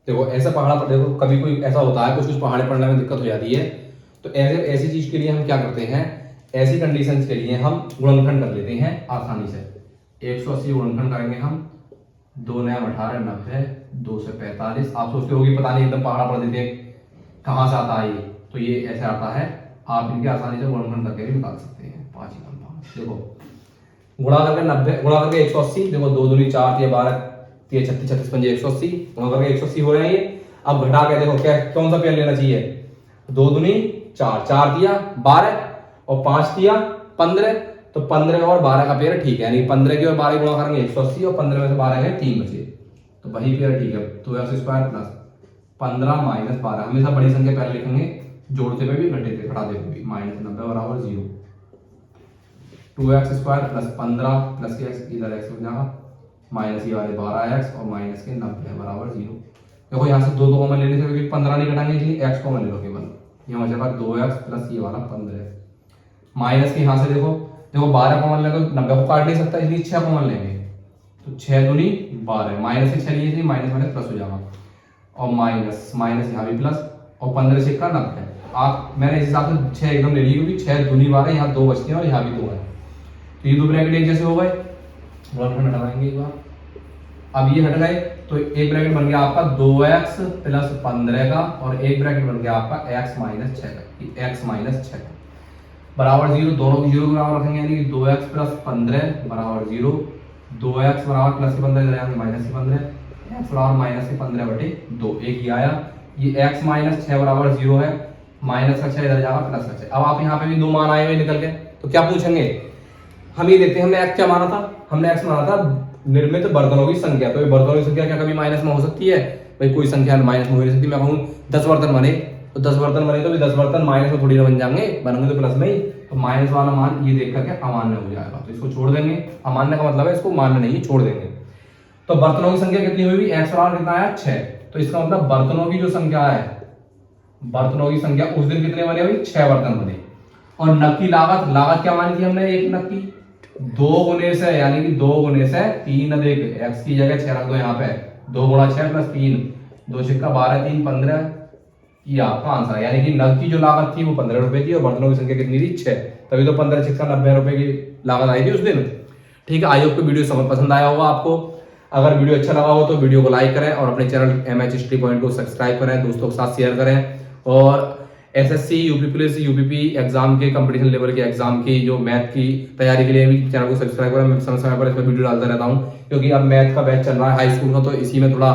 देखो ऐसा पहाड़ा पर देखो कभी कोई ऐसा होता है कुछ पहाड़े पढ़ने में दिक्कत हो जाती है, तो ऐसी चीज के लिए हम क्या करते हैं, ऐसी कंडीशंस के लिए हम गुणनखंड कर लेते हैं आसानी से। 180 गुणनखंड करेंगे हम, 2 9 18 90, 2 से 45। आप सोचते हो कि पता नहीं एकदम पहाड़ा पढ़ देते कहाँ से आता है ये, तो ये ऐसे आता है, आप इनके आसानी से गुणनखंड करके भी निकाल सकते हैं। 5 देखो गुणा करके 90 गुणा करके 180, देखो 2 दूनी 4 दिए 12 ये 36 36 पंजे 180, गुणा करके 180 हो रहे हैं ये। अब घटा के देखो क्या कौन सा पेयर लेना चाहिए, 2 दूनी 4, 4 दिया 12 और 5 दिया 15, तो 15 और 12 का पेयर ठीक है, यानी 15 की और 12 गुणा करेंगे 180 और 15 में से 12 है 3 बचे, तो वही पेयर ठीक है। 2x² प्लस 15 माइनस 12, हमेशा बड़ी संख्या पहले लिखेंगे, जोड़ते हुए भी घटाते हुए भी, माइनस 90 बराबर 0। 2x² प्लस 15 प्लस के x इधर x हो जाएगा माइनस ये वाले 12x और माइनस के 90 बराबर 0। देखो यहाँ से 2 कॉमन लेने से क्योंकि 15 नहीं घटाएंगे इसलिए x कॉमन ले लो केवल, यहाँ बचेगा 2x प्लस ये वाला 15 माइनस के यहाँ से देखो 12 कॉमन ले तो 90 को काट नहीं सकता इसलिए 6 कॉमन लेंगे, तो 6 दूनी 12 माइनस से 6 लिए थे माइनस माइनस प्लस हो जाएगा, और माइनस माइनस यहाँ भी प्लस, और 15 से 90। आप मैंने इस हिसाब से 6 एकदम ले ली क्योंकि 6 दूनी 12, यहाँ 2 बचते हैं और यहाँ भी 2 है, तो ये 2 ब्रैकेट एक जैसे हो गए, गुणनखंड हटाएंगे एक बार। अब ये हट गए तो एक ब्रैकेट बन गया आपका 2x प्लस 15 का, और एक ब्रैकेट बन गया आपका x माइनस 6 का, x माइनस 6 का बराबर 0। दोनों की 0 बराबर रखेंगे यानी कि 2x प्लस 15 बराबर 0, 2x बराबर प्लस के 15 जाएंगे माइनस के 15, x बराबर माइनस के 15/2, एक ही आया। ये x माइनस 6 बराबर 0 है, माइनस का 6 इधर जाएगा प्लस का 6। अब आप यहाँ पे भी 2 मान आए हुए निकल के, तो क्या पूछेंगे, हम ये देखते हैं हमने x क्या माना था, हमने x माना था निर्मित बर्तनों की संख्या, तो ये बर्तनों की संख्या क्या कभी माइनस में हो सकती है, भाई कोई संख्या माइनस में हो नहीं सकती। मैं कहूँ 10 बर्तन बने, तो 10 बर्तन बने तो भी 10 बर्तन माइनस में थोड़ी ना बन जाएंगे, बनेंगे तो प्लस में ही, तो माइनस वाला मान ये देख करके अमान्य हो जाएगा, तो इसको छोड़ देंगे। अमान्य का मतलब है इसको मान्य नहीं, छोड़ देंगे। तो बर्तनों की संख्या कितनी हुई, x बराबर कितना आया 6, तो इसका मतलब बर्तनों की जो संख्या है, बर्तनों की संख्या उस दिन कितने बने भाई 6 बर्तन बने। और नग की लागत क्या मानी थी हमने, एक नग की 2 गुने से, यानी कि 2 गुने से 3 अधिक x की जगह 6 रख दो यहाँ पे, 2 गुणा 6 प्लस 3, 2 6 12 3 15, ये आपका आंसर है। यानी कि नग की जो लागत थी वो 15 रुपए थी और बर्तनों की संख्या कितनी थी 6, तभी तो 15 6 90 रुपए की लागत आई थी उस दिन। ठीक है, आई होप वीडियो समझ पसंद आया होगा आपको। अगर वीडियो अच्छा लगा हो तो वीडियो को लाइक करें और अपने चैनल MH हिस्ट्री पॉइंट को सब्सक्राइब करें, दोस्तों के साथ शेयर करें, और SSC UP police UPP exam के कंपटीशन लेवल के एग्जाम की जो मैथ की तैयारी के लिए भी चैनल को सब्सक्राइब करें। मैं समय समय पर इस पर वीडियो डालता रहता हूँ क्योंकि अब मैथ का बैच चल रहा है हाई स्कूल का, तो इसी में थोड़ा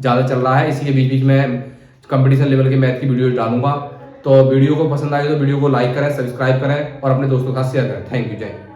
ज़्यादा चल रहा है, इसी के बीच बीच में कंपटीशन लेवल के मैथ की वीडियो डालूंगा। तो वीडियो को पसंद आए तो वीडियो को लाइक करें, सब्सक्राइब करें और अपने दोस्तों के साथ शेयर करें। थैंक यू, जय।